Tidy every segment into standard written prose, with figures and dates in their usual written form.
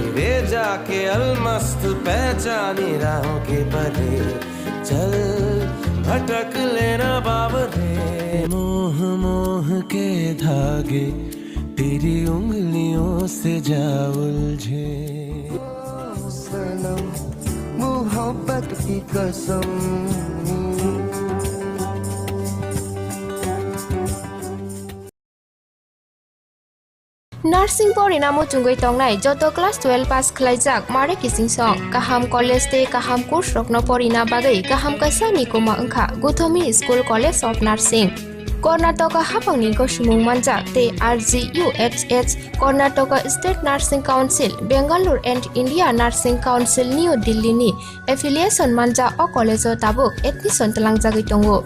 धीरे जाके अलमस्त पहचानी राहों के पले चल भटक लेना बावरे मोह मोह के धागे तेरी उंगलियों से जा उलझे सनम मोहब्बत की कसम Nursing pori namo chungoi tongnai joto class 12 pass khlaijak mare kising song kaham college te kaham course rokno pori na bagai kaham kaisani koma angkha Gothomi School College of Nursing Karnataka hapangni ko sumung manjak te RGUHH Karnataka State Nursing Council Bangalore and India Nursing Council New Delhi ni affiliation manja o college o tabuk admission talangjagoi tongo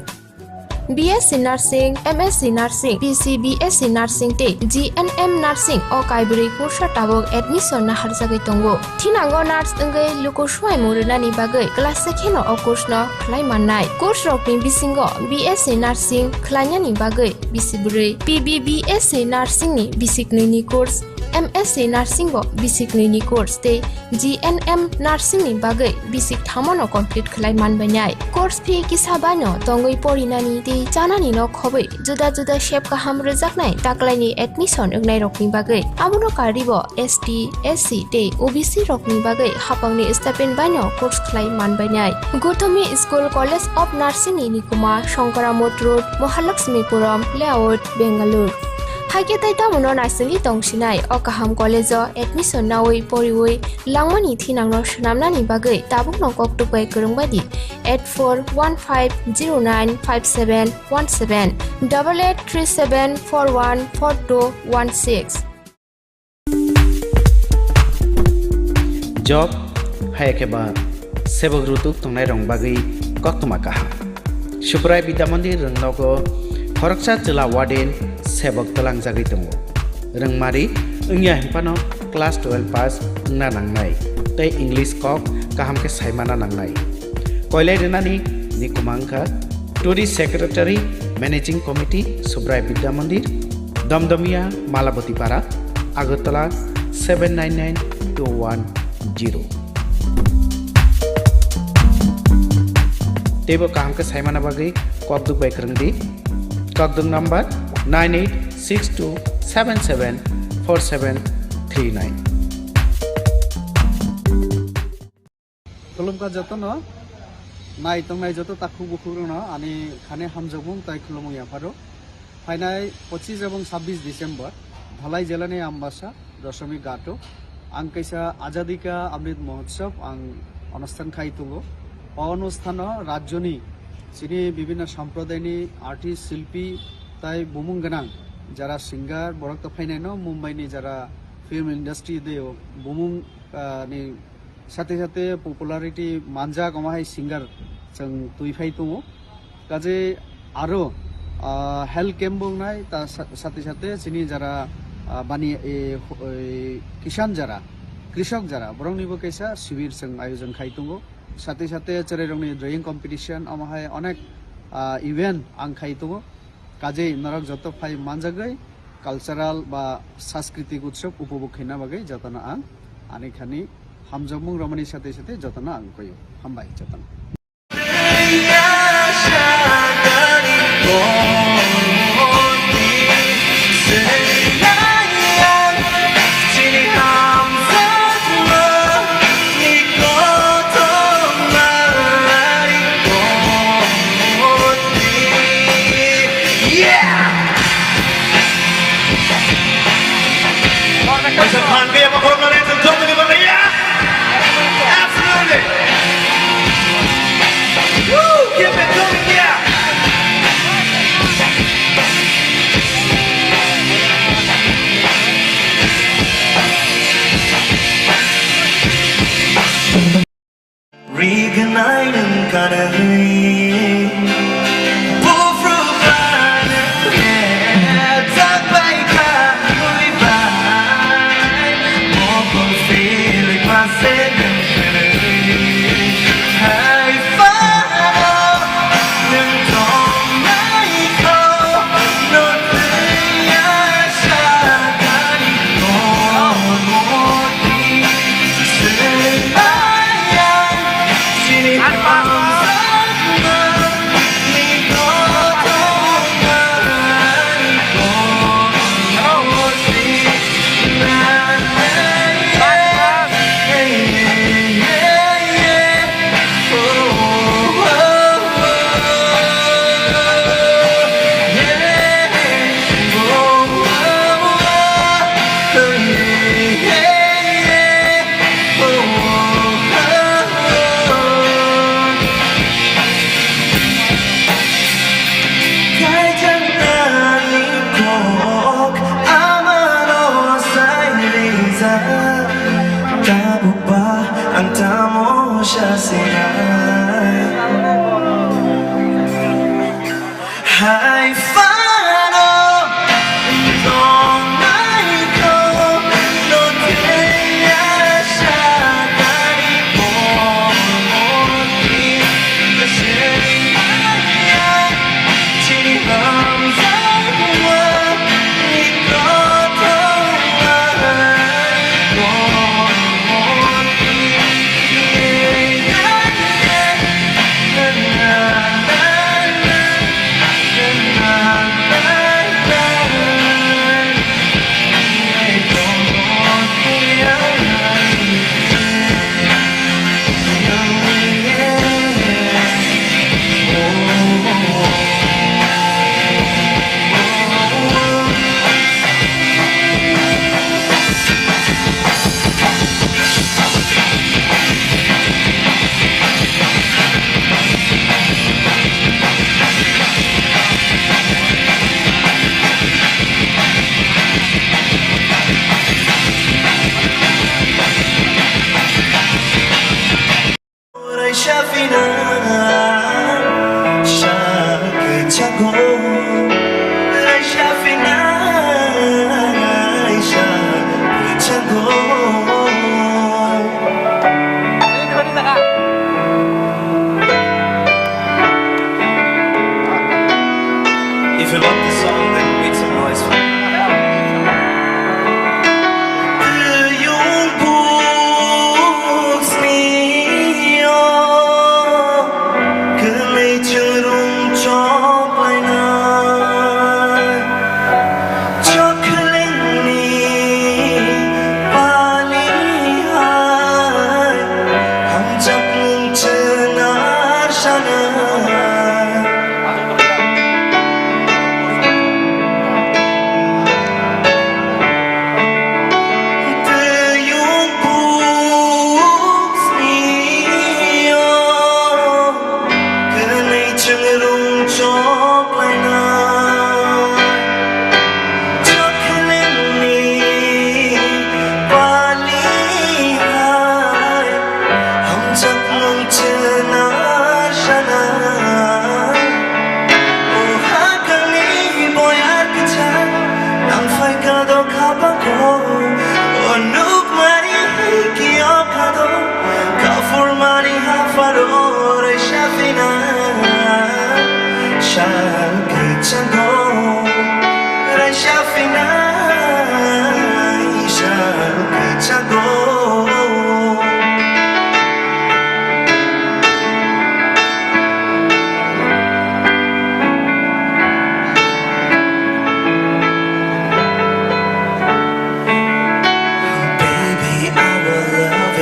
BSc Nursing, MSc Nursing, BC/BSc Nursing te GNM Nursing o kaibri course tabok admission na harjagai tongo. Thinango nurse engai luko swai muruna ni bagai class sekheno o course no khlai mannai. Course rok ni bisingo BSc Nursing khlanya ni bagai BC3, PBBSc Nursing ni basic ni course MSc Nursing bo basic ni course te GNM Nursing ni bagai basic thamono complete khlai manbanai. Course fee kisabano tongoi porinani te janani no khobai juda juda shape kaham rejaknai taklaini admission engnai rokni bagai amono karibo ST SC te OBC rokni bagai hapangni stipend bano course khlai manbanai. Gothomi School College of Nursing ni Nikuma Shankaramot Road Mahalakshmipuram Layout Bangalore Haike tai tamono nasingi tongsinai o kaham college o admission nawai poriwai langmani thinangno sunamnani bagai tabuk no koktupai kurungbadi 8415095717 8837414216 Job haike ba sebog rutuk tongnai rong bagai koktuma kaha Shuprai Bidyamandir rangnogo Horaksa Jila Warden sebok telang jagoi tongo rengmari engya hempano class 12 pass na nangnai tei English kok kaham ke saimana nangnai koilai renani nikumangka Tourist Secretary Managing Committee Shuprai Bidyamandir Damdamia Malabotipara Agartala 799210 tebo kaham ke saimana bagai kokduk bai krangdi Kakdung number 9862774739. Kulum ka joto no, nai tong nai joto takhu bukhuru no, ani khane hamjabung tai kulum ya paro. Hainai 25 এবং 26 December Dhalai জেলানে Ambassa Dashami গাটো আং কাইসা আজাদিকা অমৃত মহোৎসব আং অনুষ্ঠান খাইতুগো অনুষ্ঠান রাজ্যনি চিনি বিভিন্ন সম্প্রদায়নি artist শিল্পী তাই বুমুং গানাং যারা সিঙ্গার বরক তো ফাইনাই ন মুম্বাইনি যারা ফিল্ম ইন্ডাস্ট্রি দে বুমুং ni সাথে সাথে পপুলারিটি মানজা কমাহাই সিঙ্গার जों তুইফাই দङ কাজে আরো হেলথ ক্যাম্প বংনাই তার সাথে সাথে চিনি যারা বানি কিষান যারা কৃষক যারা বরংনিবো কাইসা শিবির जों আয়োজন খাইতুङ সাথে সাথে চেরাইরংনি ড্রয়িং কম্পিটিশন আমাহাই অনেক ইভেন্ট আং খাইতুङ কাজে নরক যত ফাই মানজাগৈ কালচারাল বা সাংস্কৃতিক উৎসব উপভোগ খাইনা বাগৈ যতনা আং আনিখানি হামজমুং রমণীর সাথে সাথে যতনা আং কইও হামবাই যতনা Handa mo ba ang tamo siya sinay? Hai faro donai ko no kaya siya dari mo di kasi ay tiniham sa mga ikaw siya final siya kecako siya final siya kecako If you love this song, then make some noise for it.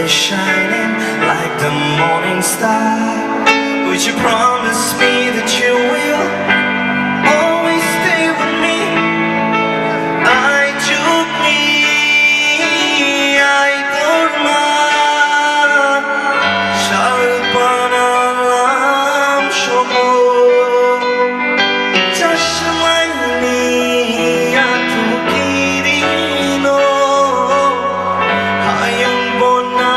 Shining like the morning star. Would you promise me that you will always stay with me? I took me, I dorma, shalpanalam shomo, tashamani atukirino, hayong bona.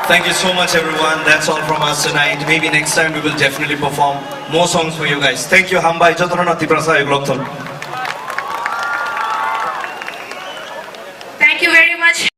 Thank you so much, everyone. That's all from us tonight. Maybe next time we will definitely perform more songs for you guys. Thank you, Hambai Jotono Tiprasa Yuglokton. Thank you very much.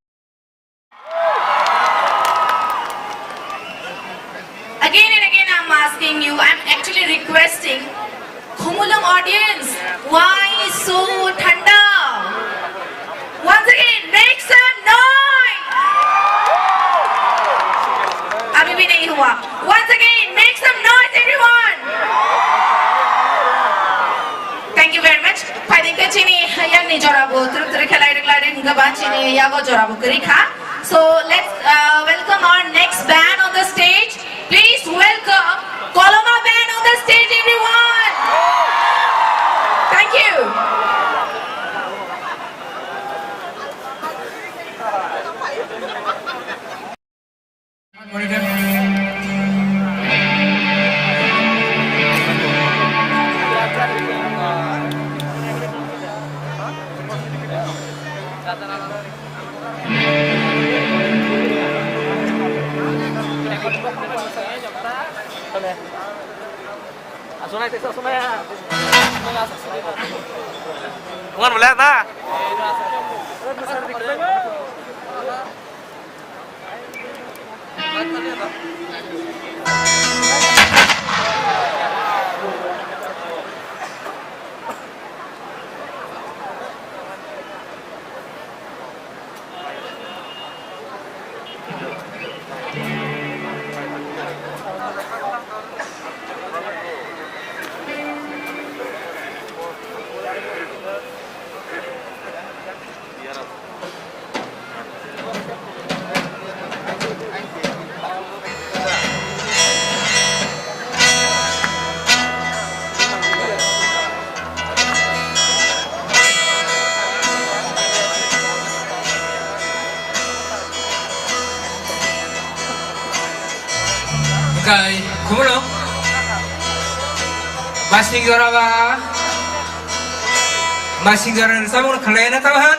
gabachini yago jorabu kurikha. So let's welcome our next band on the stage. Please welcome Koloma band on the stage, everyone. Thank you. Ngon boleh ta? Kai, kumulo? Masing joraba, masing joran sama orang kalian atau han?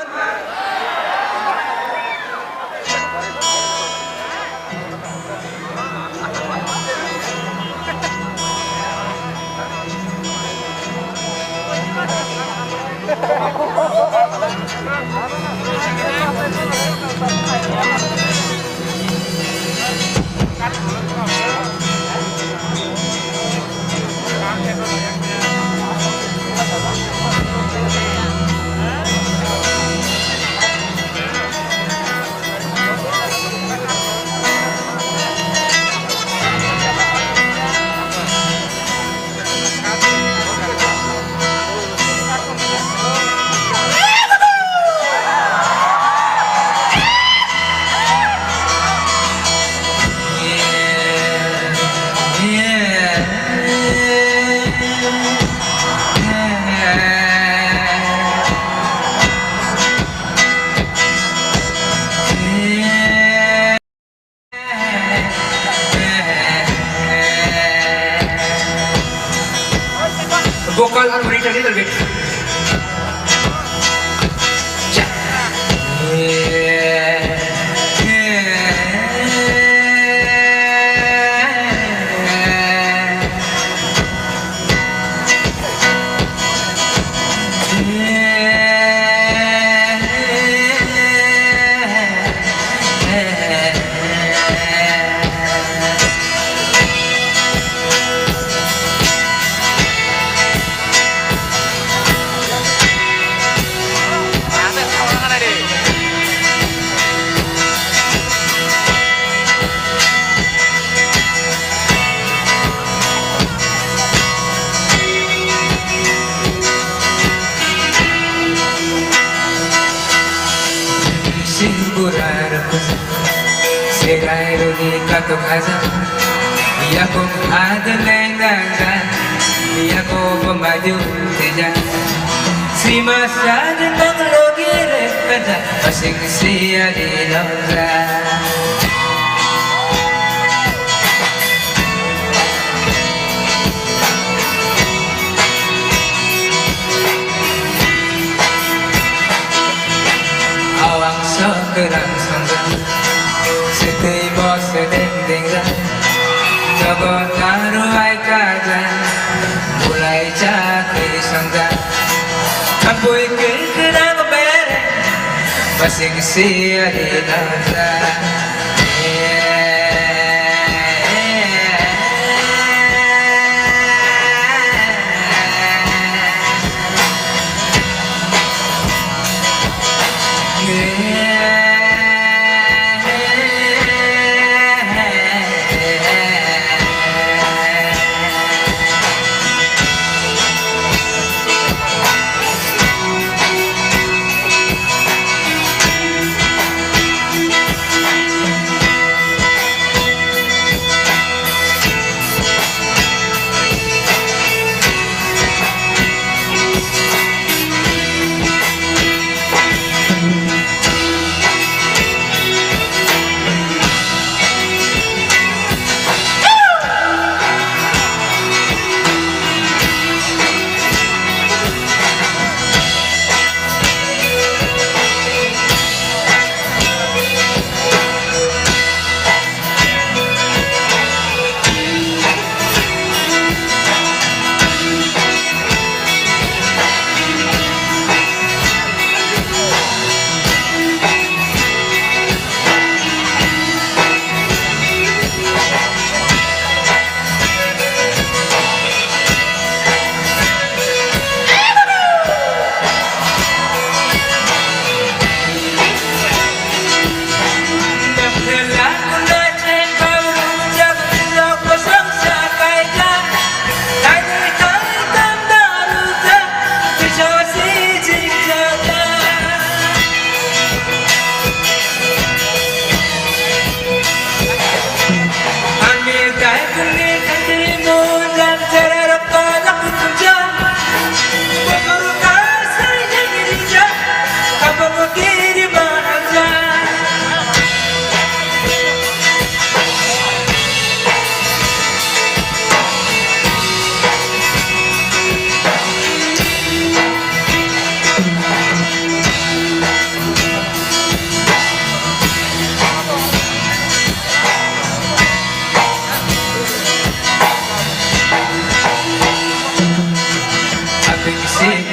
Vocal harmony a little bit. Serai roni kato kaza, ia ko ada lengaga, ia ko pemaju teja. Si masa de panglogi rekaja, masing sia di lonza. Awang sekerang sangga. Seti bos sedeng dengga, coba taruh ai kaja, mulai cakri sangga, kampui kenang bere, masing sia di dansa.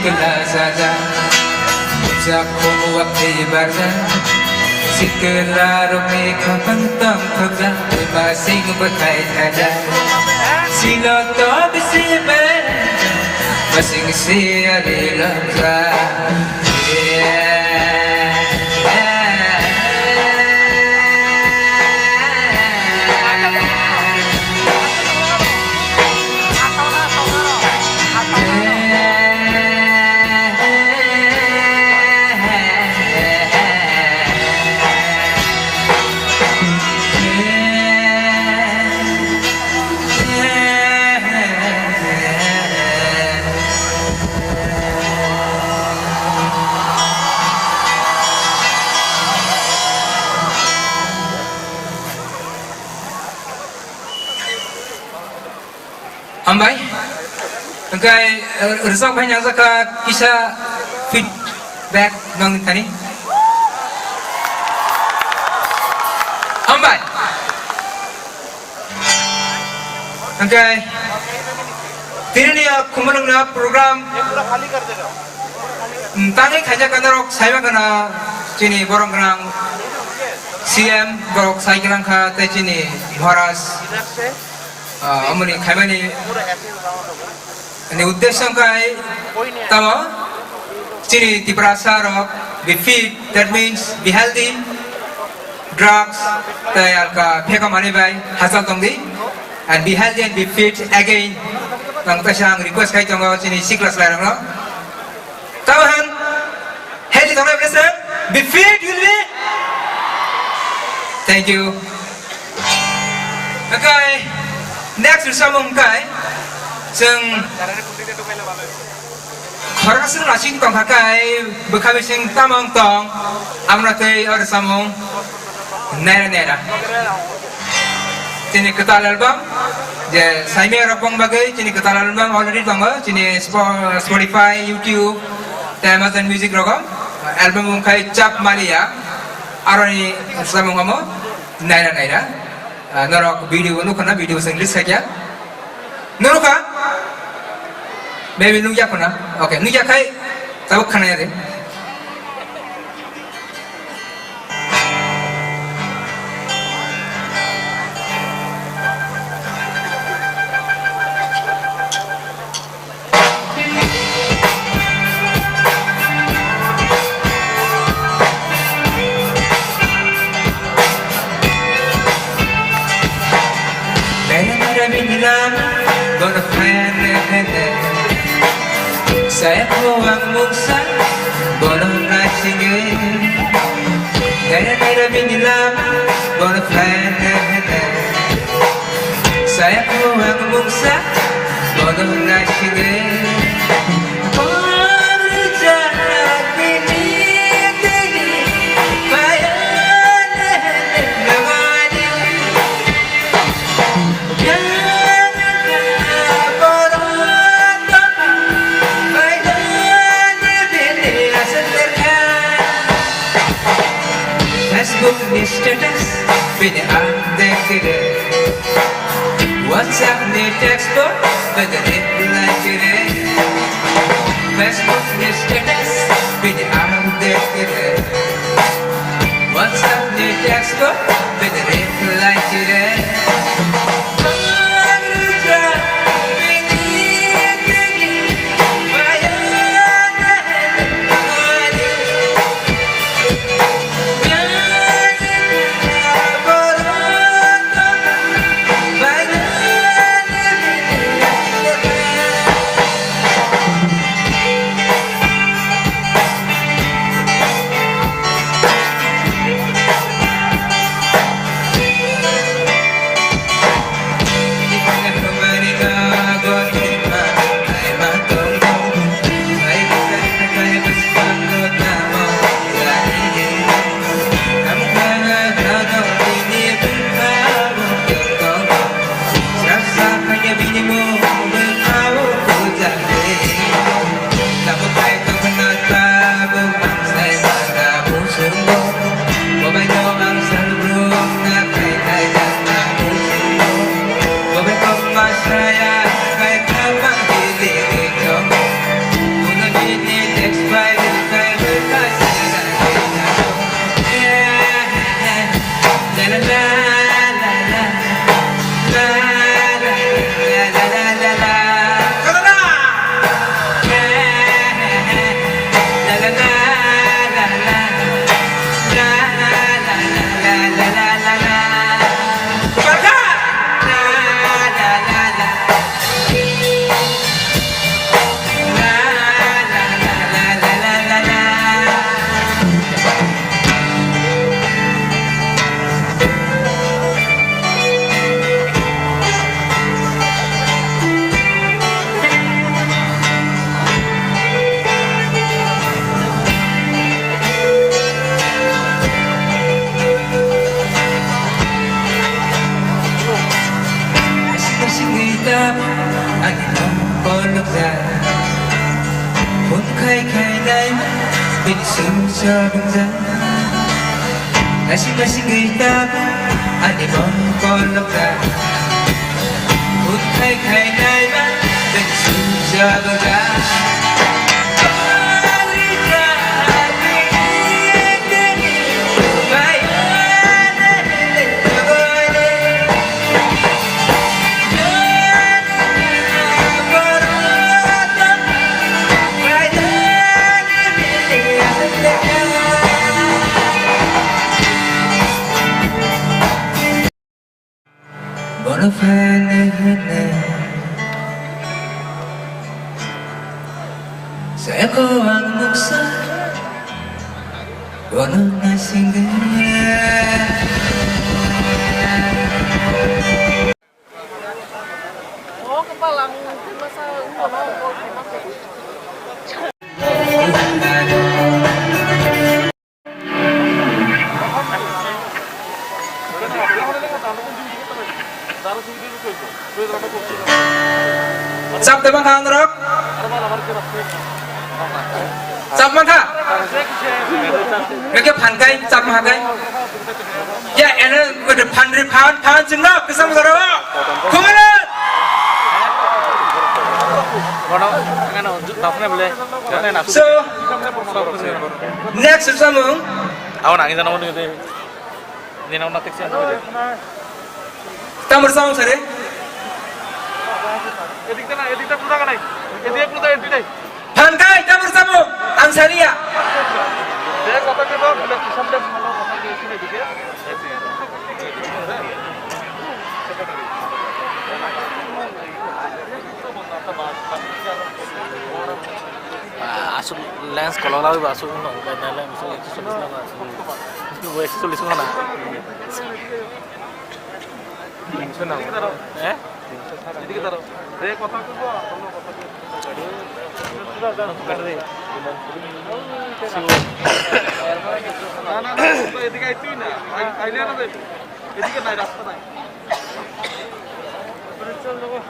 sikla saja Jakum wakti barza Sikla rumi kapantang kabza Masing berkait ada Sila to bisi ben Masing siari lamza Ambai, engkai resok banyak zaka kisah feedback nang tani. Ambai, engkai ini kumulung na program. Tangi kaja kanarok saya kana sini borong kanang CM borok saya kanang kata sini Horas. 어머니 갈머니 네 우대성 가이 tama sini di prasarok be fit that means be healthy drugs tayar ka pheka mani bai hasal tongdi and be healthy and be fit again tang tasang request kai tong sini siklas larang no tahan healthy tong blessing be fit will be thank you okay next samong kai sing khorasing rasing tong kai bekhabe sing tamong tong amra tei or samong nera tini ketal album je saime rapong bagai tini ketal album already tong tini Spotify YouTube Amazon Music rogam album kai chap malia aroni samong amo nera Norok video nu kana video English saja. Noruka? Maybe nu ya kana. Okay, nu ya kai tahu kana ya deh. Gonna plan saya puang mungsa bolong nasingin nera binilam gonna plan saya puang mungsa bolong nasingin status bini ande kire WhatsApp ni textbook badane lajire Facebook ni status bini ande kire WhatsApp ni textbook badane lajire tình sương cho bừng ra Nasi người ta anh đi bóng con lông ra Hút thay khai này mắt tình sương cho bừng ra Bono fene Saya ko ang muksa Bono nasingge Sắp tới băng hàng rồi Sắp băng hàng Cái phản cây, sắp băng cây Yeah, and then with the pound in up, cái xong rồi đó Come on in So, next is Samung Kita bersama sore Pantai, kita bersama Ansania Asuk lens kalau lalu asuk no, karena lens itu sulit lah. Itu boleh sulit mana? Jadi kita tahu. Saya kota tu gua, sudah dah kere. Nah, itu kayak itu nih. Akhirnya nanti, itu kan naik rasta naik. Berusaha logo.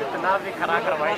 इतना भी खरा करवाई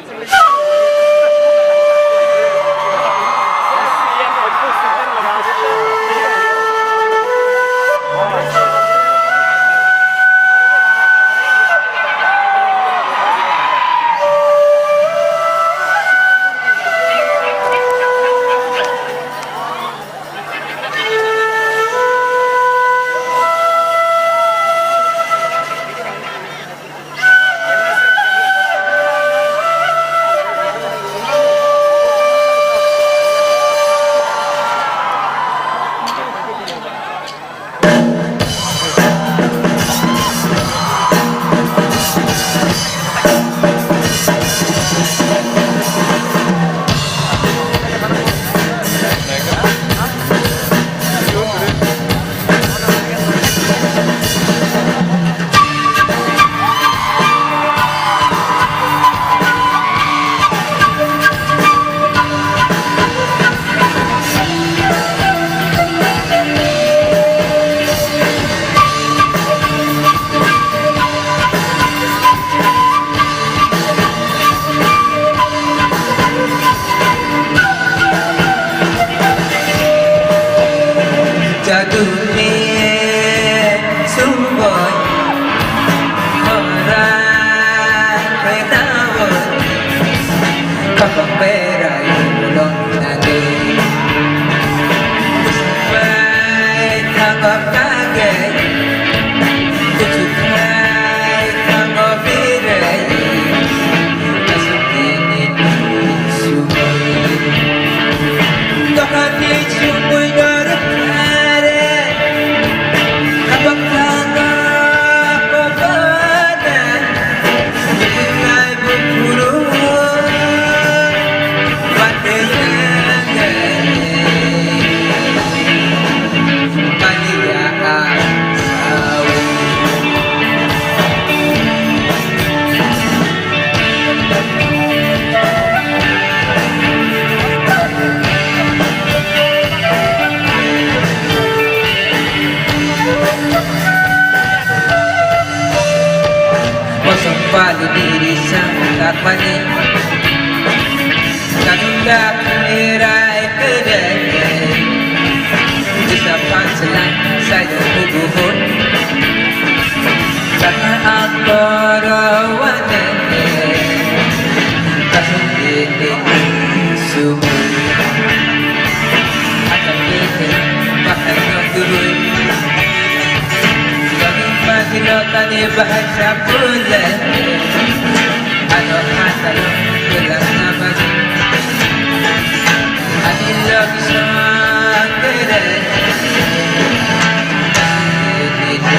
diri tak mani Kandak merai kedai Bisa pancelan saya kubuhun Karena aku rawanan Kasih ini sumur Akan ini makan turun Kami pasilokan bahasa bulan Ano hasan gelas nabas Anila bisa kedai Kasih ini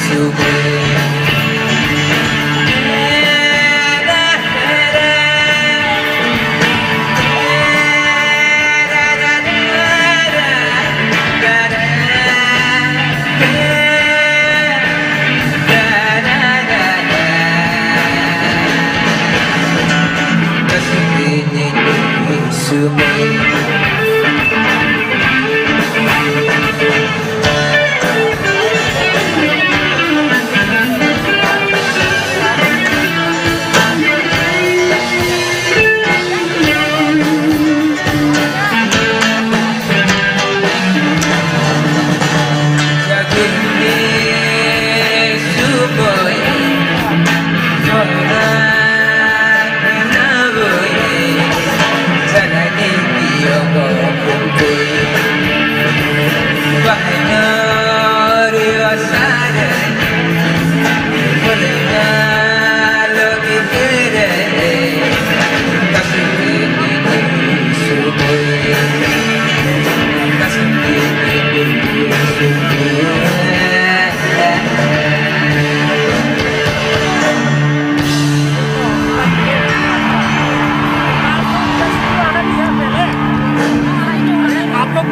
sumur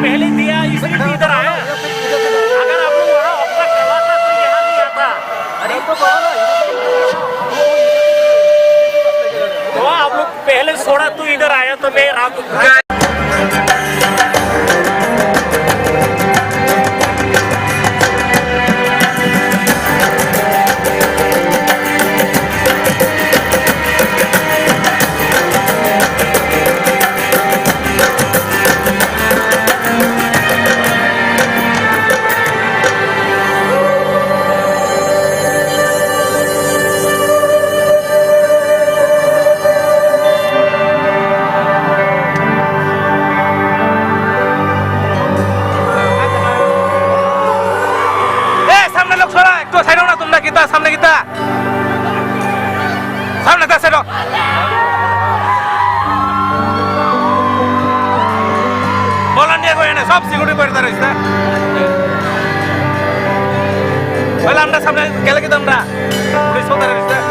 पहले दिया इसलिए भी इधर आया अगर आप लोग वहाँ ऑब्जर्व करवाता तो यहाँ नहीं आता अरे तो आप लोग पहले छोड़ा तू इधर आया तो मैं सामने kita सामने dah sedok bolan dia kau ini सब सिक्योरिटी बरता रहता है बोला हमने सामने केले kita हमने पुलिस होता रहता है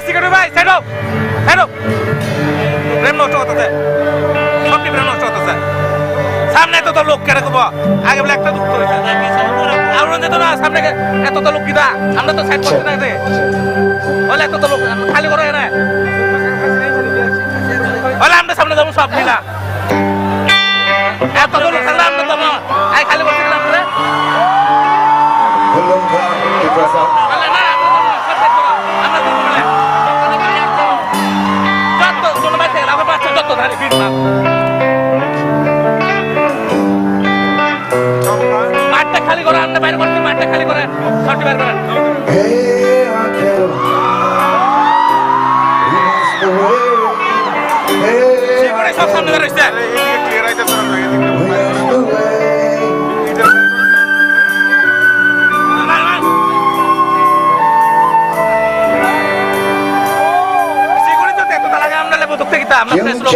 सिक्योरिटी भाई sedok rem नष्ट होता है सब टीम rem नष्ट होता है सामने तो लोग करे को आगे बोले एक तो दुख तो আমরা তো না সামনে এত তো লোক কিদা আমরা তো সাইড করতে না রে বলে এত তো লোক খালি করে না বলে আমরা সামনে যাব সব নিলা এত তো লোক থাকলে আমরা তো আই খালি করতে গেলাম রে বলে না আমরা তো বলে যত কোন বাইতে লাগা বাচ্চা যত ধারে ফিট না খালি করে আমরা বাইরে করতে মাঠটা খালি করে সবটি বাইরে করেন সব সামনে রয়েছে সিকিউরিটি তো দেখতে লাগে আমরা লেবো দেখতে কিতা আমরা ফ্রেশ লোক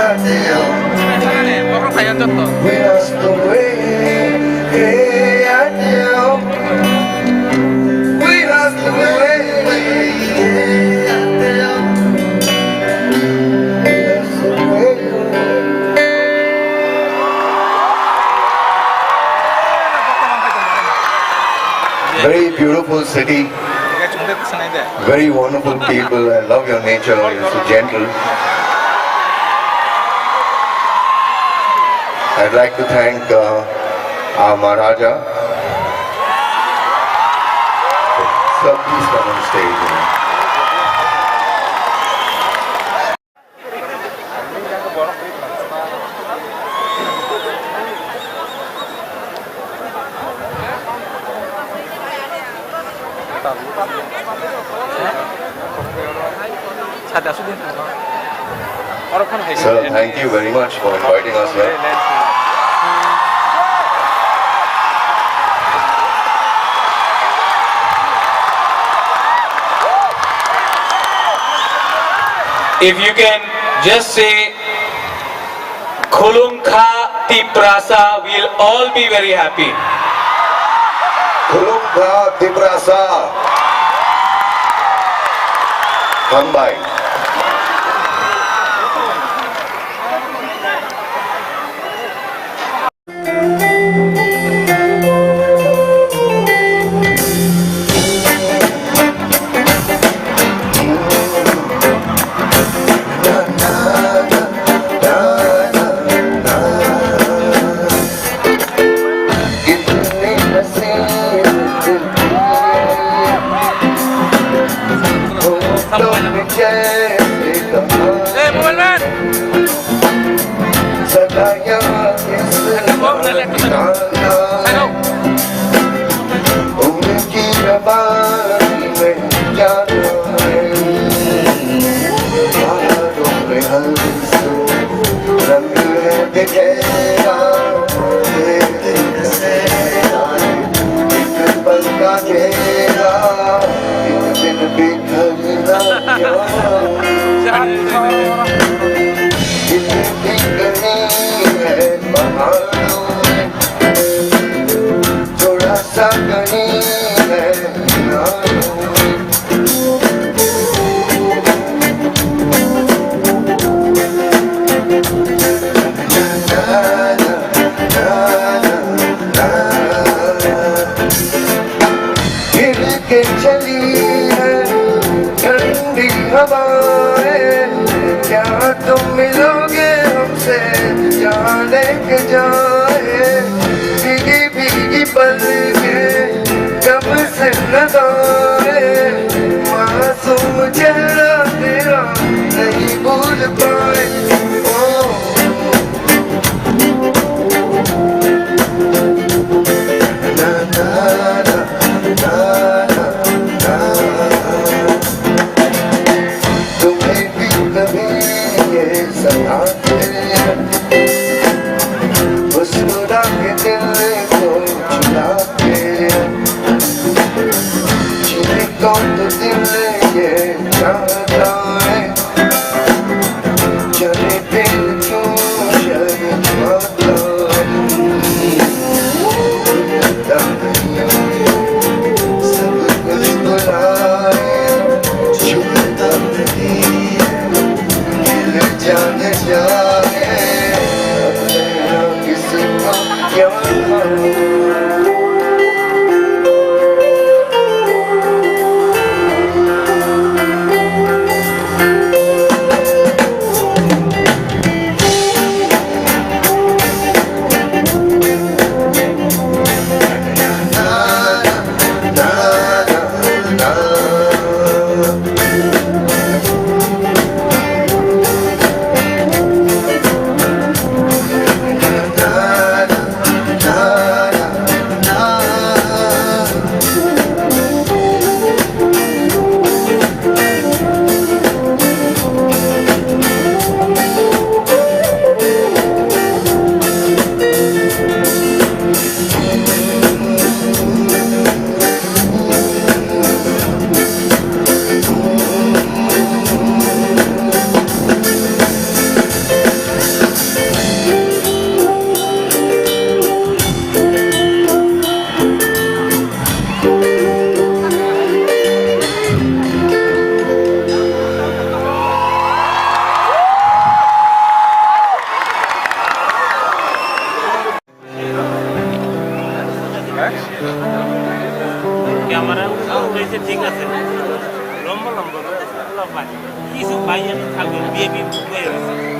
Adele. Orang kaya contoh. We lost the way, hey Adele. We lost the way, hey Adele. We lost the way. Very beautiful city, Kayak cuma dia kesenai deh. very wonderful people. I love your nature, you're so gentle. I'd like to thank our Maharaja. So please come on stage. Sada sudah. Orang kan hanya. Sir, thank you very much for inviting us here. If you can just say Khulum Kha Tiprasa, we'll all be very happy. Khulum Kha Tiprasa. Come by. Momen. क्या तुम मिलोगे हमसे जहाँ लेके जाए भीगी भीगी पल के कब से नजारे मासूम चेहरा तेरा नहीं भूल पाए ना ना ना ना ना तुम्हें भी कभी ये सताते मुस्कुरा के दिल को छुड़ाते जिनको तो दिल ये चाहता है चले दिल क्यों शर्माता है सब कुछ बुलाए छूता नहीं दिल जान जाए अपने किसको क्या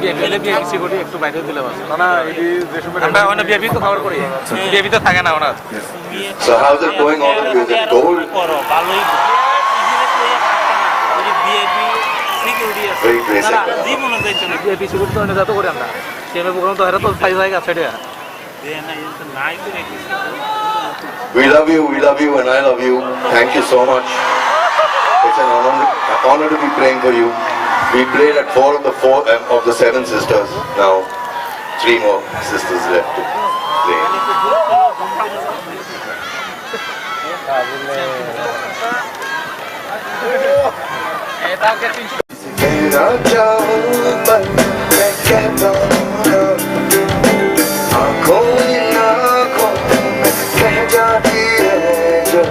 বিএপি সিকিউরিটি একটু বাইরে দিলে না আমরা অনেক বিএপি তো কভার করি বিএপি তো থাকে না ওনার So how's it going on with you? Is it cold? Very basic. BAP security তো অনেক করি আমরা সেখানে প্রোগ্রাম তো এরা তো সাইজ জায়গা ছেড়ে We love you, and I love you. Thank you so much. It's an honor to be praying for you. We played at four of the 7 sisters. Now, 3 more sisters left to play. कहना चाहूं पर मैं कहता हूं आँखों इन आँखों में कह जाती है जो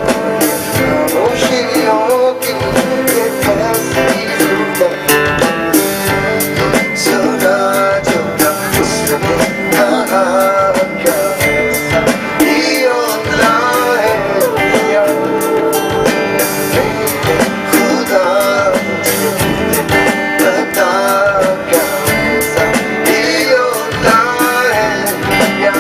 खामोशियों की ये फैसली जुबान सुना जो था उसने कहा क्या ऐसा ही होता है या खुदा बता क्या ऐसा ही होता है या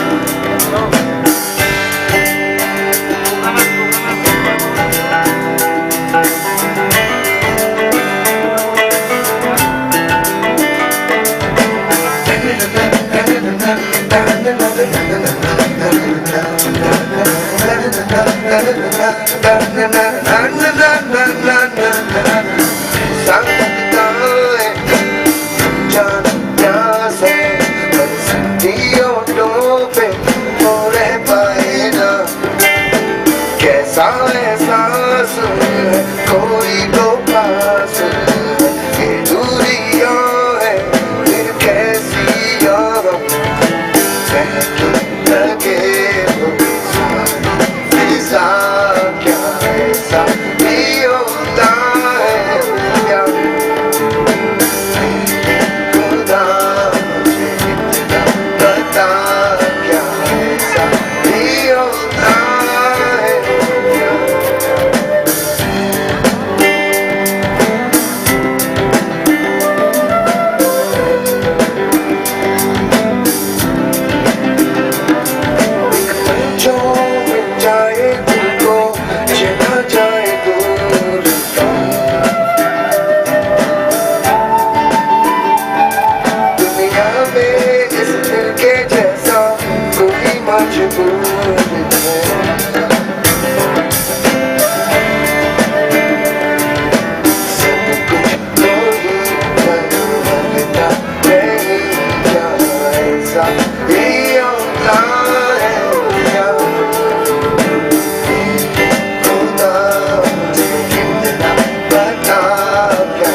कैसा एहसास है कोई तो पास है ये दूरियां है फिर कैसी यारों महकी लगे वो फिजा क्या ऐसा भी होता है क्या खुदा मुझे इतना बता क्या ऐसा भी होता है क्या जो मिल जाए तुमको चला जाए दूर दुनिया में इस दिल के जैसा कोई मजबूर है सब कुछ तो ही लगता नहीं क्या ऐसा ही होता है क्या खुदा मुझे कितना बता क्या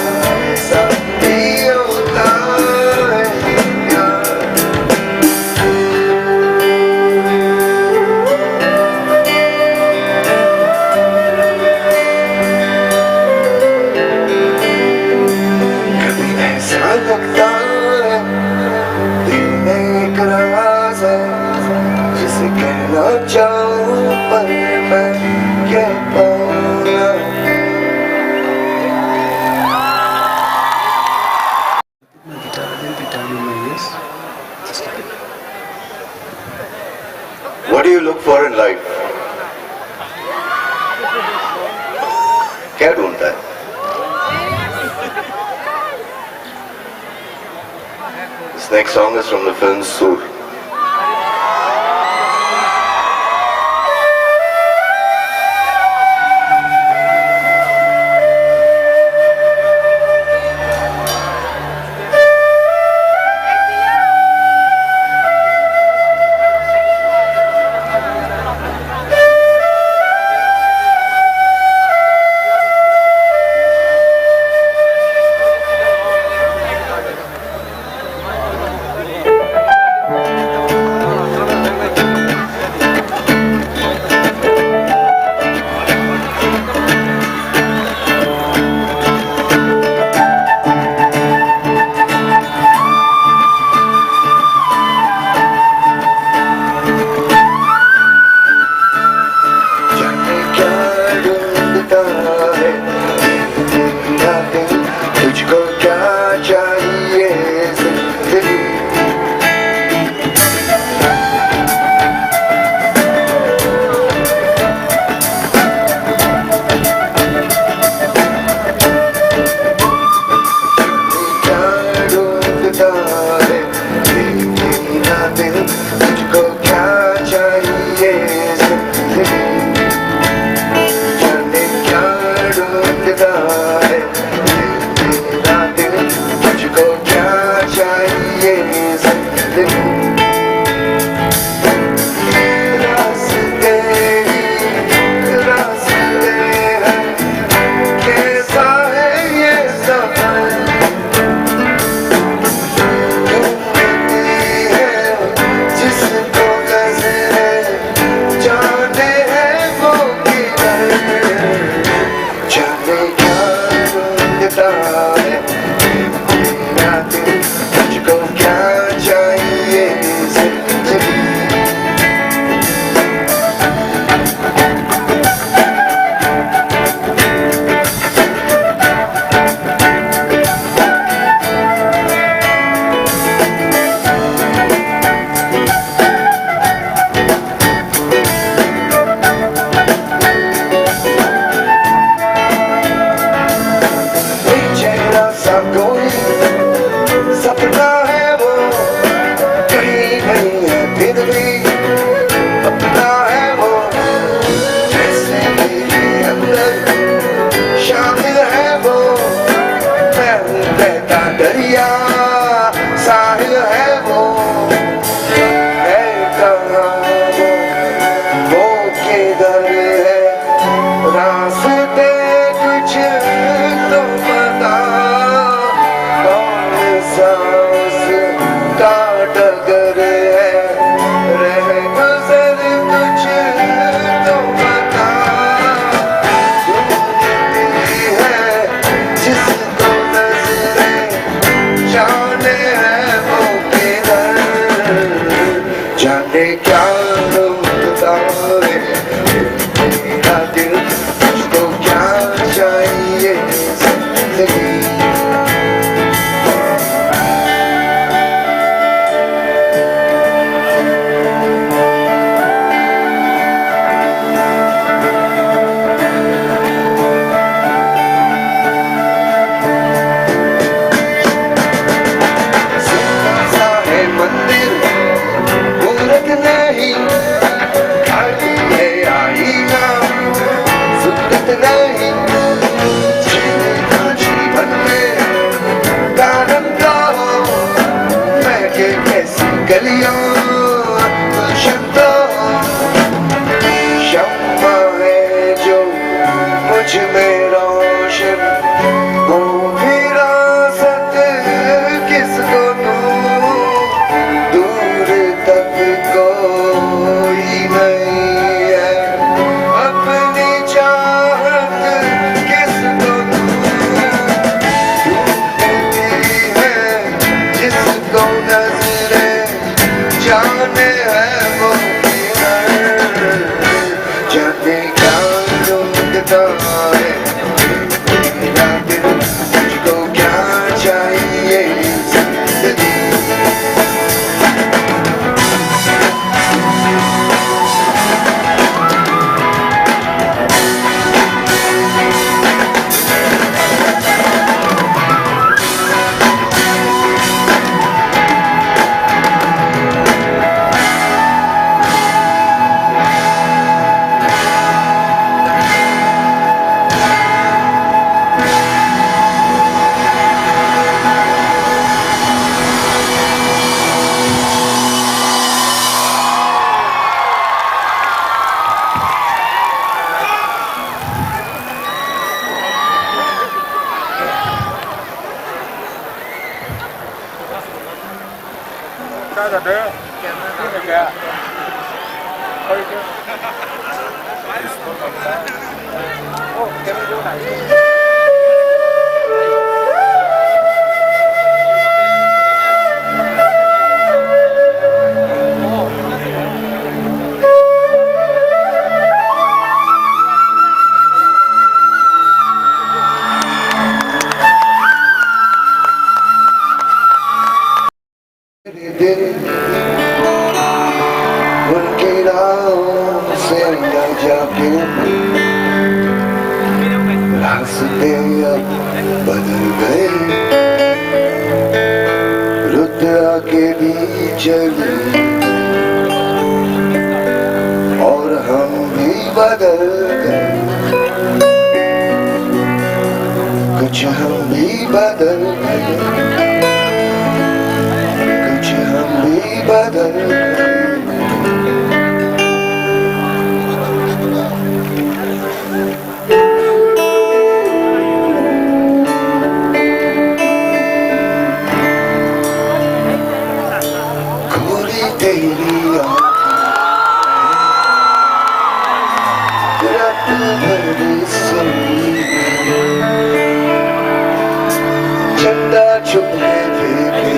ऐसा ही होता है क्या कभी ऐसा लगता है दिल में एक राज है जिसे कहना चाहूं पर मैं कह पाऊं ना What do you look for in life? क्या ढूंढता है? This next song is from the film Sur. जिंदगी रास्ते रास्ते हैं कैसा है ये सफर ढूंढती है जिसको नजरें जाने हैं वो किधर जाने क्या ढूंढता है मेरा दिल तुझको क्या चाहिए जिंदगी एक चेहरा सा कोई सपना है वो कहीं नहीं है फिर भी अपना है वो जैसे मेरे अंदर शामिल है वो मैं हूँ बहता दरिया साहिल है वो है कहाँ वो किधर है रास्ते कुछ तो बता कौन सा उसका डगर है रह गुजर कुछ तो बता ढूंढती है जिसको नजरें जाने है वो किधर जाने क्या ढूंढता है मेरा दिल तुझको क्या चाहिए जिंदगी सा है मंदिर मूर्त नहीं खाली है आईना सुन्नत नहीं जीने जीवन में गानम गाओ महके कैसी गलियां गुलशन तो शम्मा है जो मुझ में रोशन वो विरासत किसको दूं दूर तक कोई नहीं है अपनी चाहत किसको दूं ढूंढती है जिसको नजरें जाने है वो किधर जाने क्या ढूंढता है मेरा दिल तुझको क्या चाहिए जिंदगी दिल उनकी राहों से न जाके रास्ते अब बदल गए रुत आके भी चले और हम भी बदल गए कुछ हम भी बदल गए कुछ गोरी तेरी आंखें रात भर सोई चंदा चुपके देखे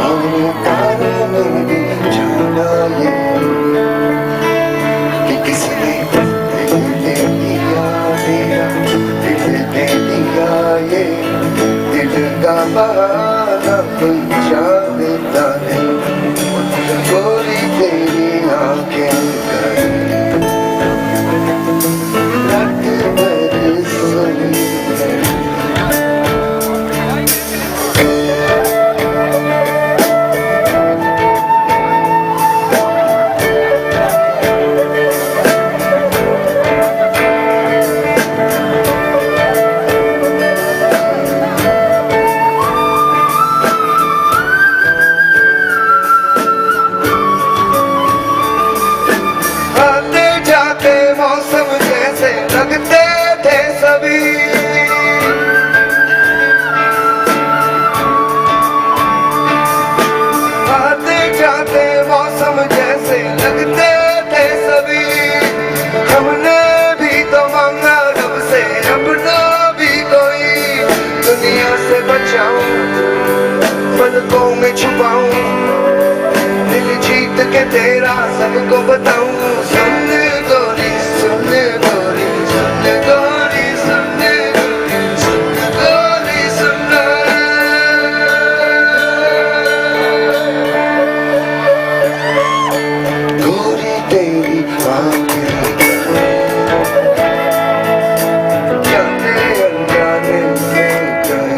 हमने कानों में भी जाना ये कि किसने दिल दे दिया मेरा दिल दे दिया ये दिल का बहाना कोई जानता नहीं गोरी तेरी आंखें रात भर सोई आते जाते मौसम जैसे लगते थे सभी आते जाते मौसम जैसे लगते थे सभी हमने भी तो मांगा रब से अपना भी कोई दुनिया से बचाऊं पलकों में छुपाऊं दिल जीत के तेरा सबको बताऊं सुन गोरी सुन गोरी सुन गोरी सुन गोरी सुन गोरी सुन गोरी तेरी आंखें जाने अनजाने में गए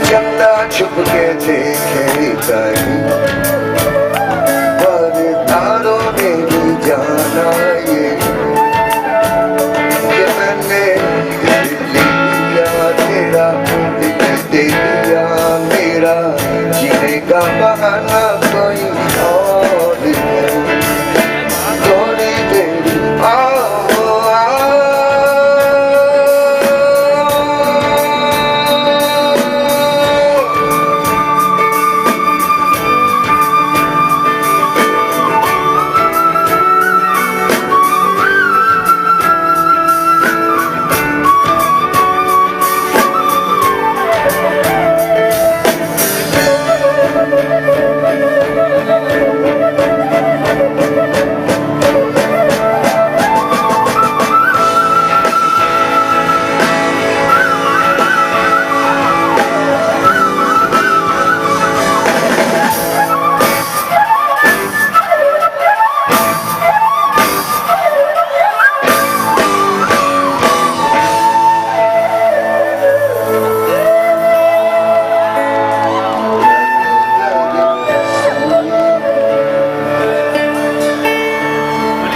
चंदा छुप के देखे गए पर तारों ने भी जाना ये कि मैंने दिल लिया तेरा दिल दे दिया मेरा जीने का बहाना कोई और नहीं गोरी तेरी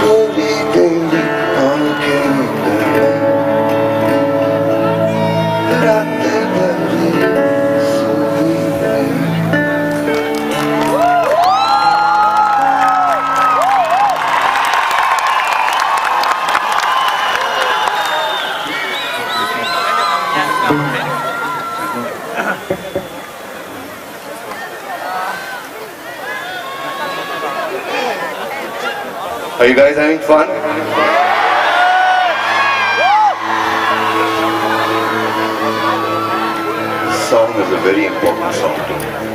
गोरी तेरी आंखें रात भर सोई Are you guys having fun? This song is a very important song to me.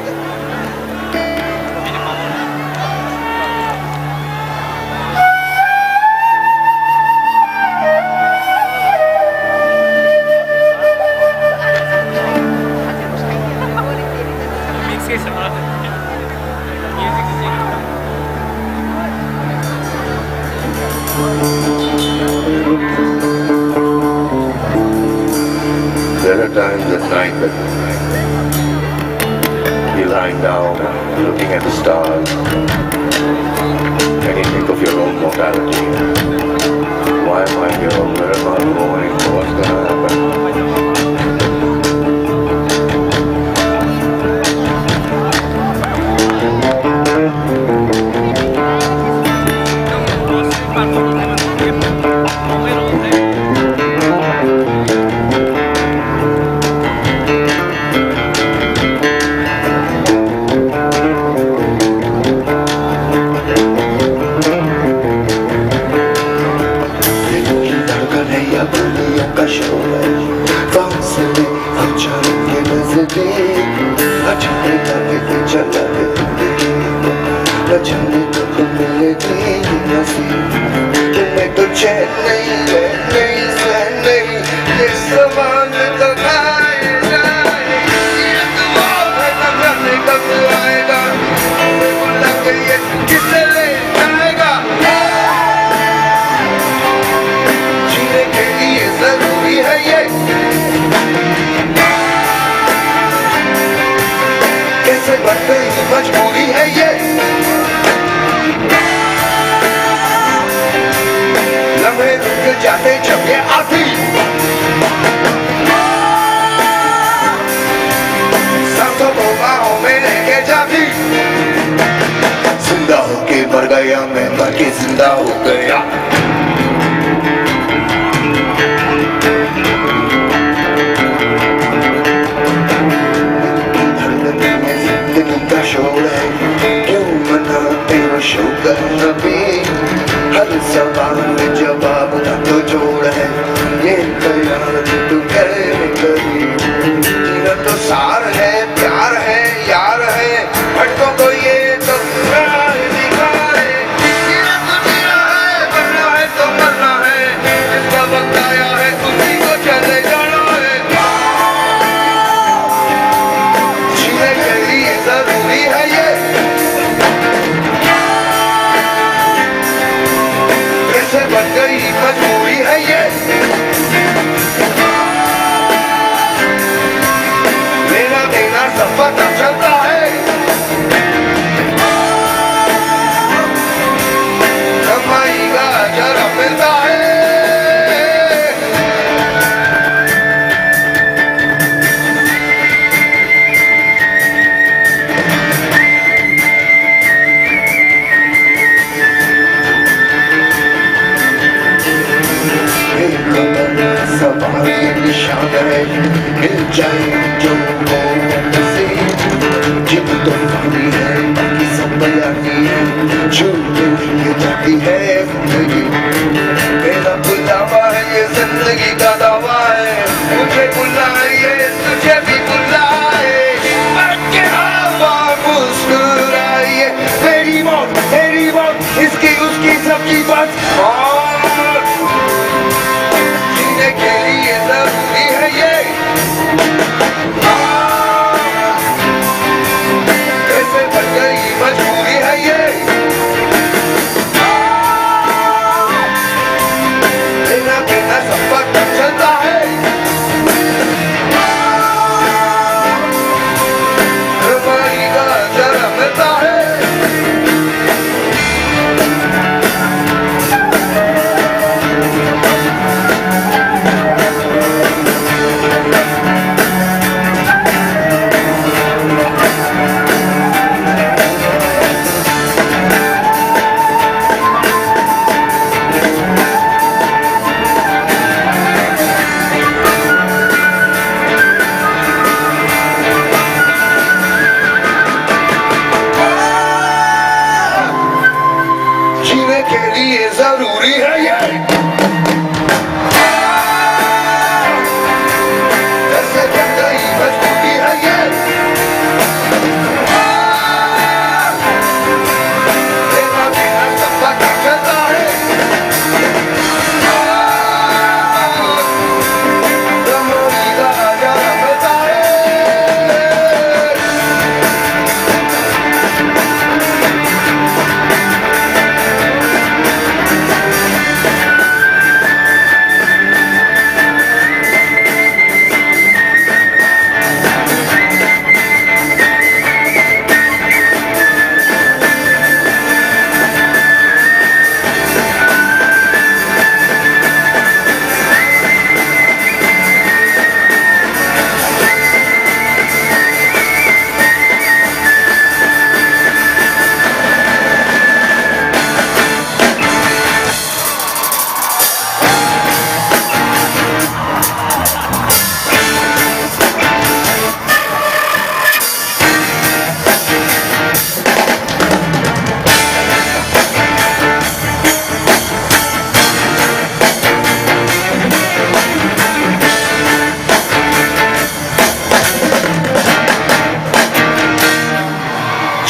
There are times at night that you're lying down, looking at the stars, and you think of your own mortality. Why am I here? Where am I going? What's going to happen? न जाने लगे चला के न जाने कब मिलेगी नसीब तुम्हें तो चैन नहीं चैन नहीं ये सवाल तो आए जाए ये दुआ है न जाने कब आएगा मुझे लग ये किसे ले जाएगा जीने के लिए जरूरी है ये कैसे बन गई मजबूरी है ये लम्हे रुक जाते जब ये आती सांसों को बाहों में लेके जाती जिंदा होके मर गया मैं मर के जिंदा हो गया का शोर है क्यों मना तेरा शुगर नबी हर सवाल में जवाब ना तो जोड़ है ये ख्याल तू करे कभी जीना तो सार है प्यार है यार है भटको तो ये तो प्यार दिखार है जीना तो जीना है मरना है तो मरना है जिसका वक्त आया है उसी को चले जाना है जीने के लिए जरूरी है ये कैसे बन गई मजबूरी है ये लेना देना सब पता चलता है कमाई का जरा मिलता है सवाल ये निशान है मिल जाए जो हो से जिद तो पानी है बाकी सब बयानी है छूटे हुई जाती है जिंदगी मेरा बुलावा है ये जिंदगी का दावा है मुझे बुलाइए तुझे भी बुलाए मर के हवा मुस्कुराइए तेरी मौत इसकी उसकी सबकी बात जीने के लिए जरूरी है ये कैसे बन गई मजबूरी है ये लेना देना सब पता चलता है कमाई का जरा मिलता है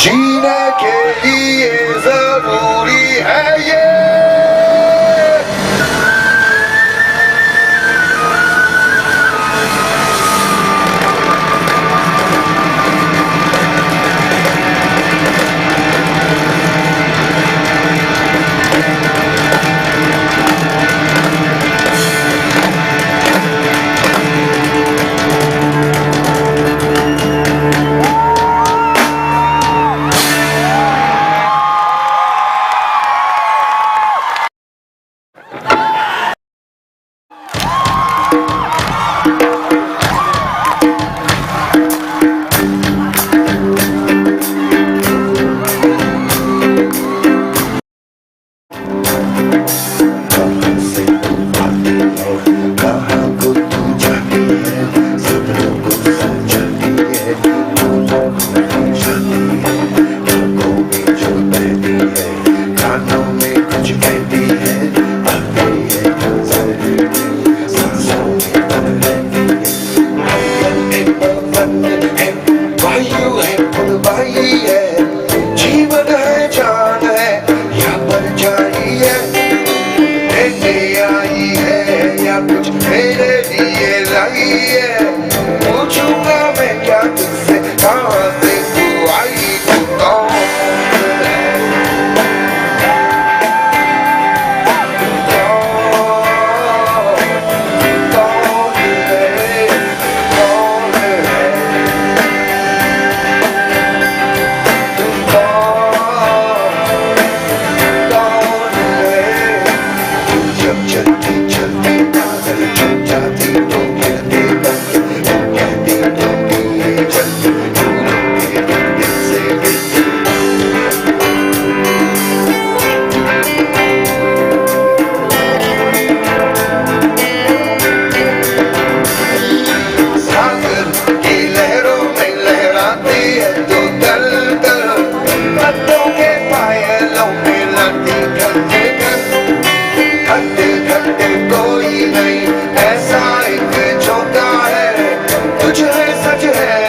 जीने के लिए जरूरी है ये जीवन है जान है या परछाई है लेके आई है या कुछ मेरे लिए लाई है पूछूंगा मैं क्या तुझसे कहाँ से तू आई तू कौन है कौन है कौन है जब चलती चलती पागल छुप जाती तो कहते बंदे तो कहती तो ये चलती फूलों के दिल से गिरती सागर की लहरों में लहराती है तो दल दल पत्तों के पायलों में लाती घंटे घंटे घंटे कोई नहीं ऐसा एक झोंका है तुझ है सच है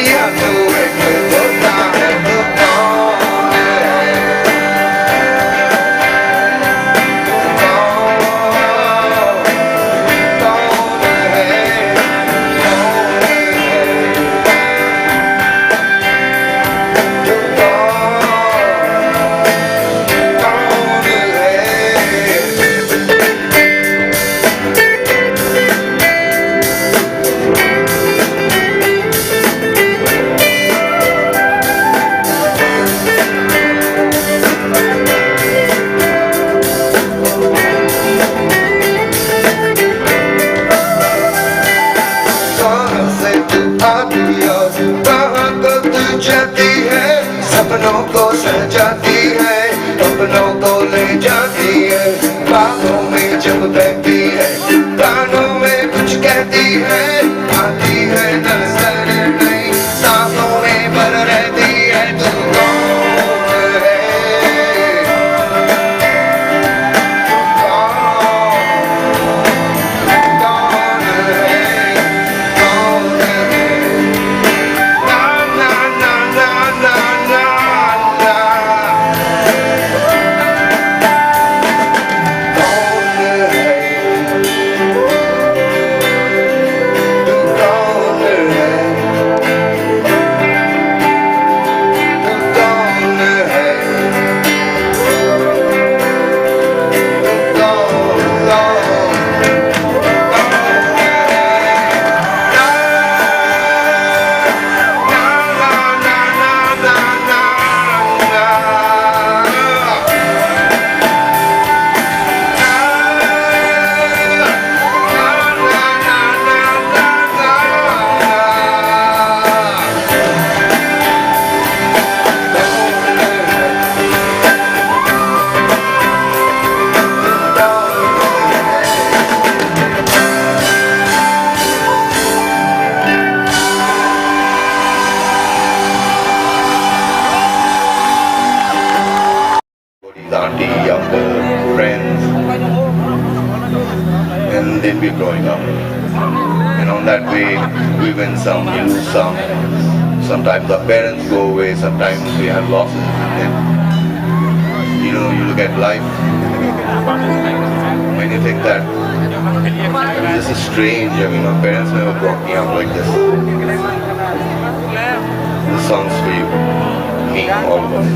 या तू एक धोखा है तू कौन है कौन है तू कौन है कहाँ से तू आती और कहाँ को तू जाती है सपनों को सजाती है अपनों को ले जाती है बाहों में जब बहती है कानों में कुछ कहती है आती है नजर नहीं सांसों में भर रहती है तू कौन है कौन है कौन है ना ना ना ना ना ना ना कौन है तू कौन है तू कौन है auntie, younger friends, and they'll be growing up. And on that way, we win some, we lose some. Sometimes our parents go away, sometimes we have losses, and you know, you look at life when you think that this is strange. I mean, my parents never brought me up like this. This song's for you, me, all of us.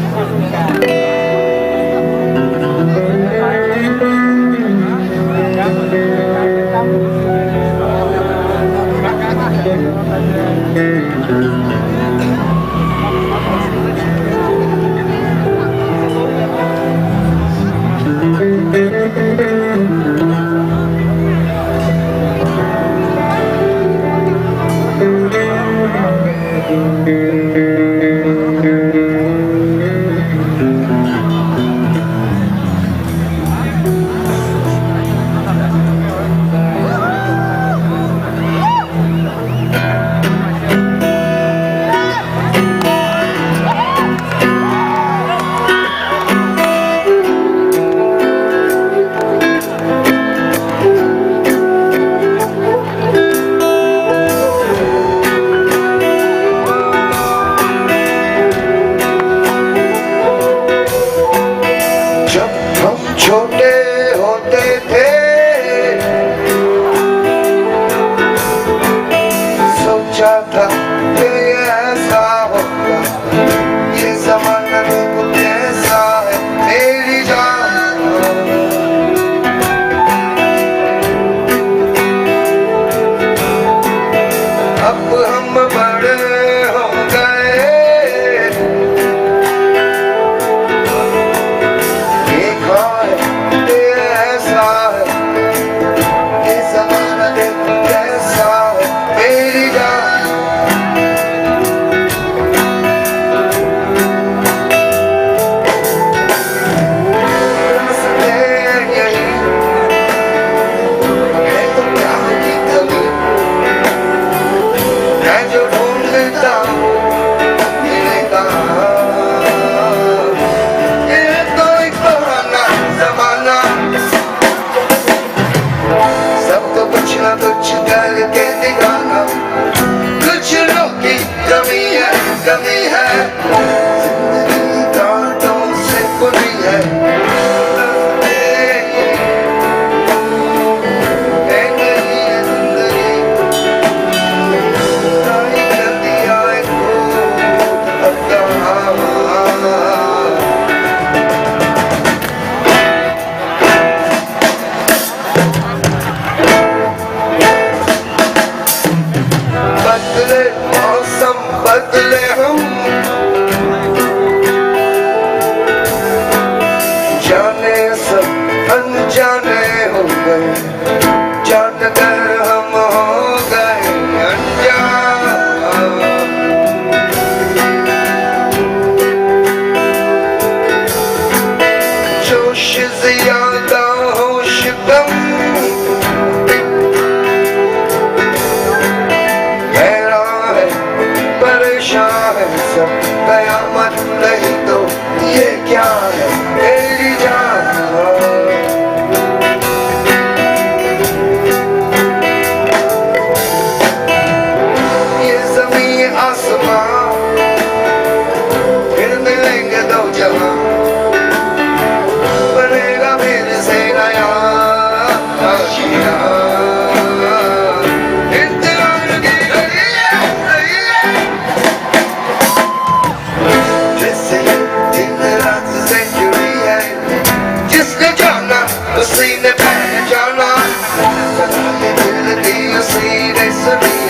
See, they say,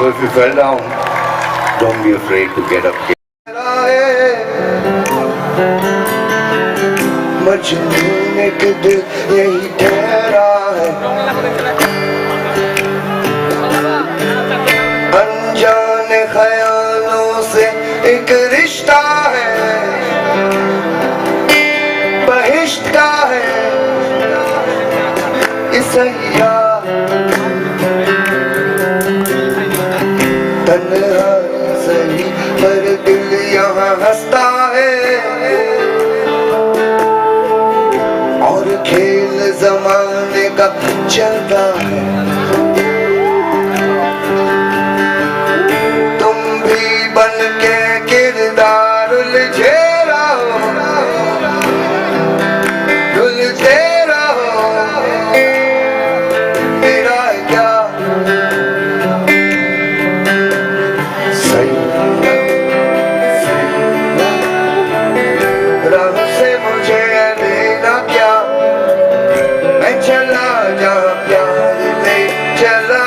So if you fell down, don't be afraid to get up. मजनून एक दिल यही ठहरा है, अनजाने ख्यालों से एक रिश्ता है, बहिश्ता है इसैया, तन्हा सही पर दिल यहाँ हंसता है, और खेल जमाने का चलता है। तुम भी बन के किरदार उलझे रहो, उलझे रहो, मेरा क्या सही राह से मुझे लेना क्या, मैं चला जा प्यार ले चला,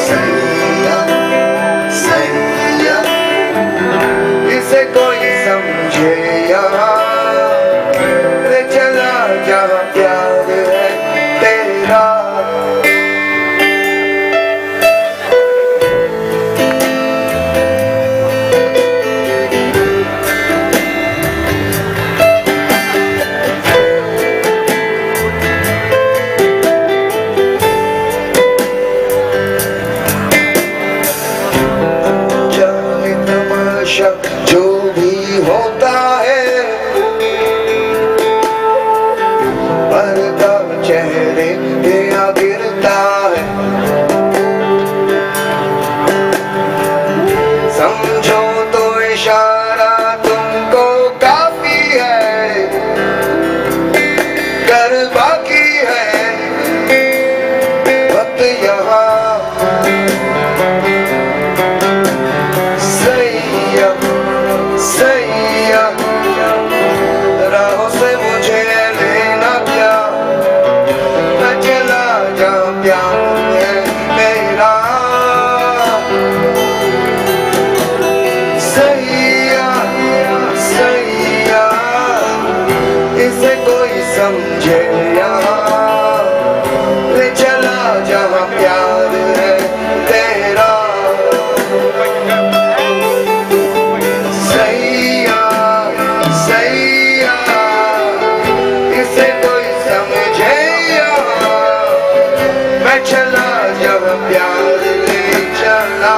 सैया सैया इसे कोई समझे यहाँ, ले चला जा प्यार है तेरा। जाने तमाशा जो भी होता है, पर्दा चेहरे पे आ गिरता है, समझो तो इशारा तुमको काफी है, कर बाकी है वक्त यहाँ, सैया सैया राहों से मुझे लेना क्या, मैं चला जा प्यार है मेरा, सैया सैया इसे कोई समझे यहाँ, ले चला जहाँ प्यार है तेरा, सैया सैया इसे कोई समझे यहाँ, मैं चला जब प्यार ले चला,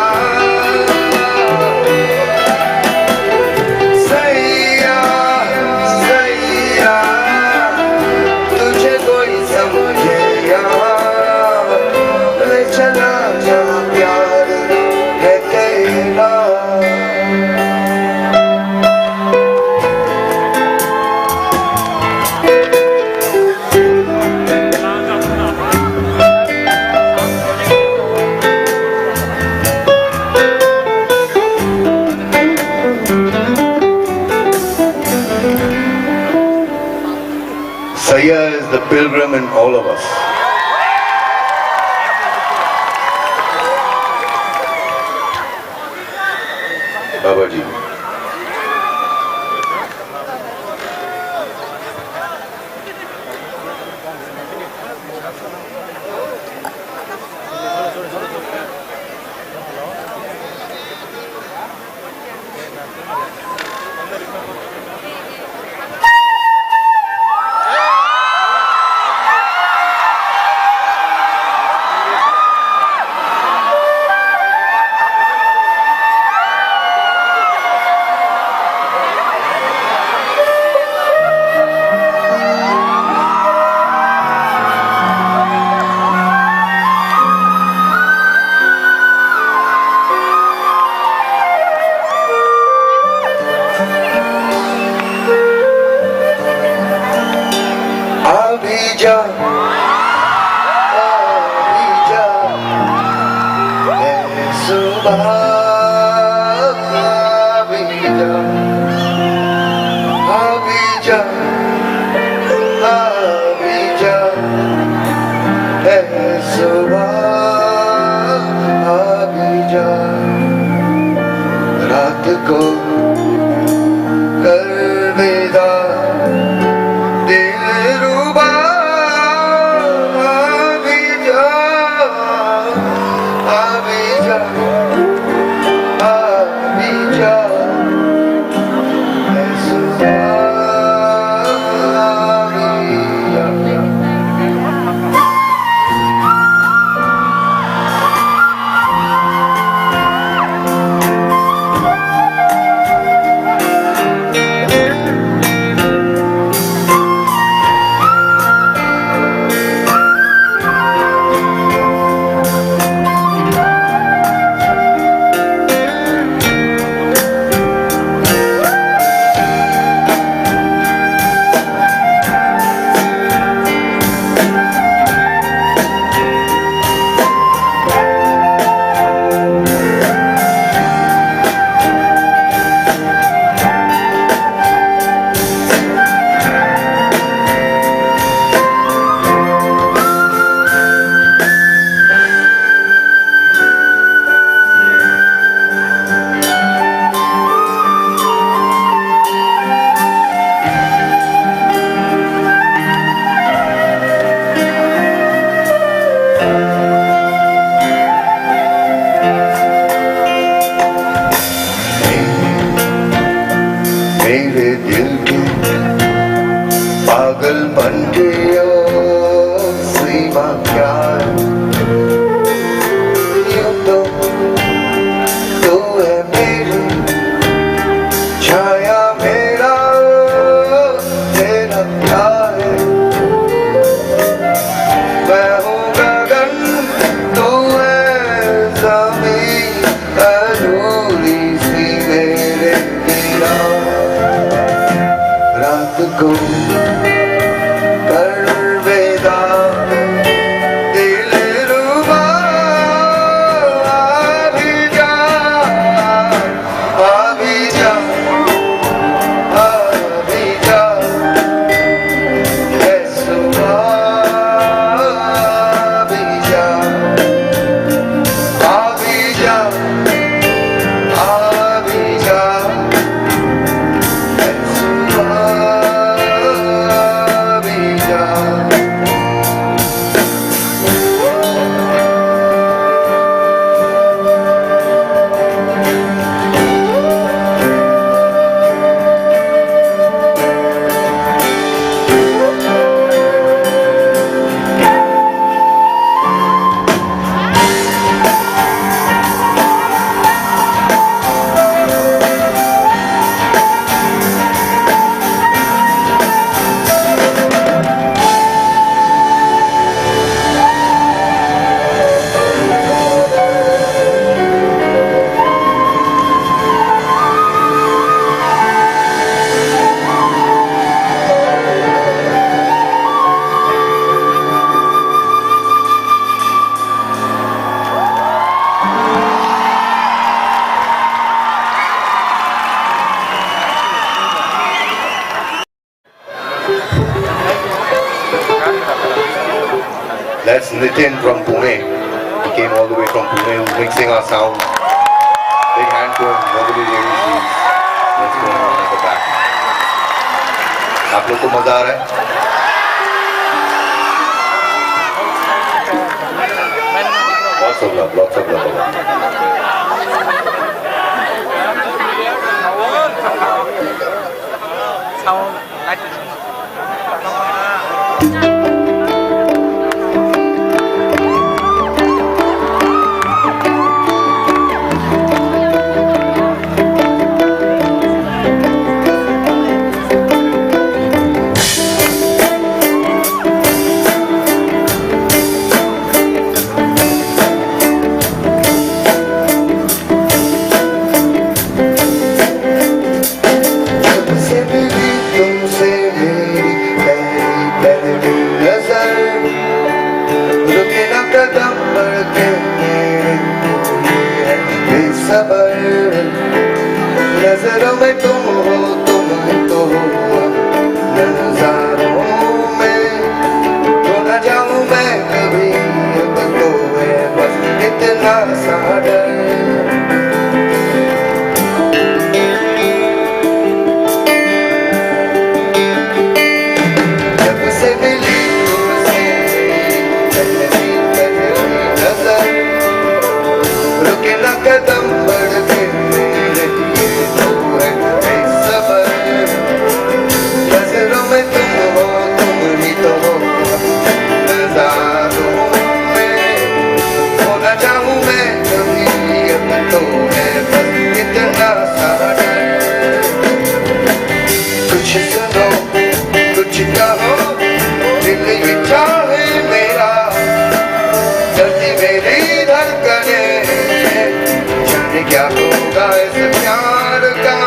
सैया सैया तुझे कोई समझे यहाँ, ले चला जब प्यार है तेरा। Saya is the pilgrim in all of us. Babaji. जा सुबह so को कर विदा दिलरुबा अभी जा अभी जा अभी जा मेरे दिल के पागल बन गया सीमा क्या यूं तो तू है मेरी छाया मेरा तेरा क्या है मैं हूँ गगन तू है ज़मीन अधूरी सी मेरे तेरा रात को कर विदा दिलरुबा अभी जा अभी जा अभी जा ऐ सुबह अभी जा अभी जा अभी जा ऐ सुबह अभी जा That's Nitin from Pune. He came all the way from Pune, who's mixing our sound. Big hand to him. Nobody really sees what's going on at the back. आप लोग को मजा आ रहा है? Lots of love. Sound like नजरों में तुम हो तुम ही तो हो नजारों में तो न जाऊं मैं कभी अब तो है बस इतना सा डर जाने क्या होगा इस प्यार का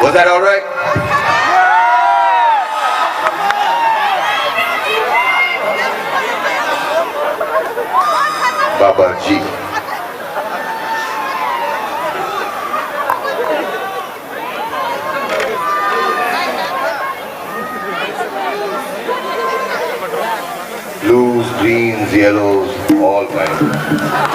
Was that all right? Baba Ji. Blues, greens, yellows, all kinds.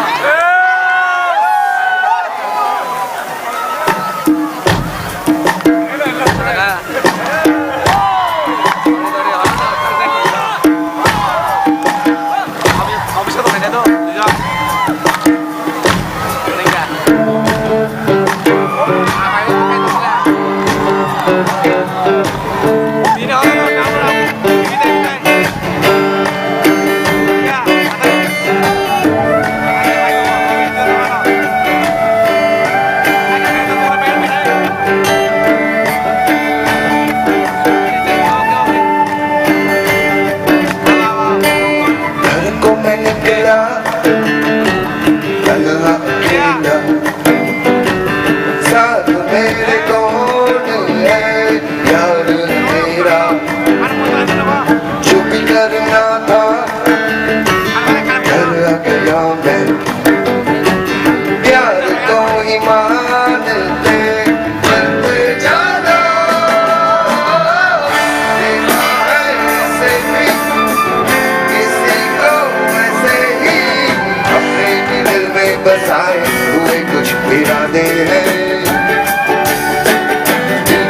घर को मैंने तेरा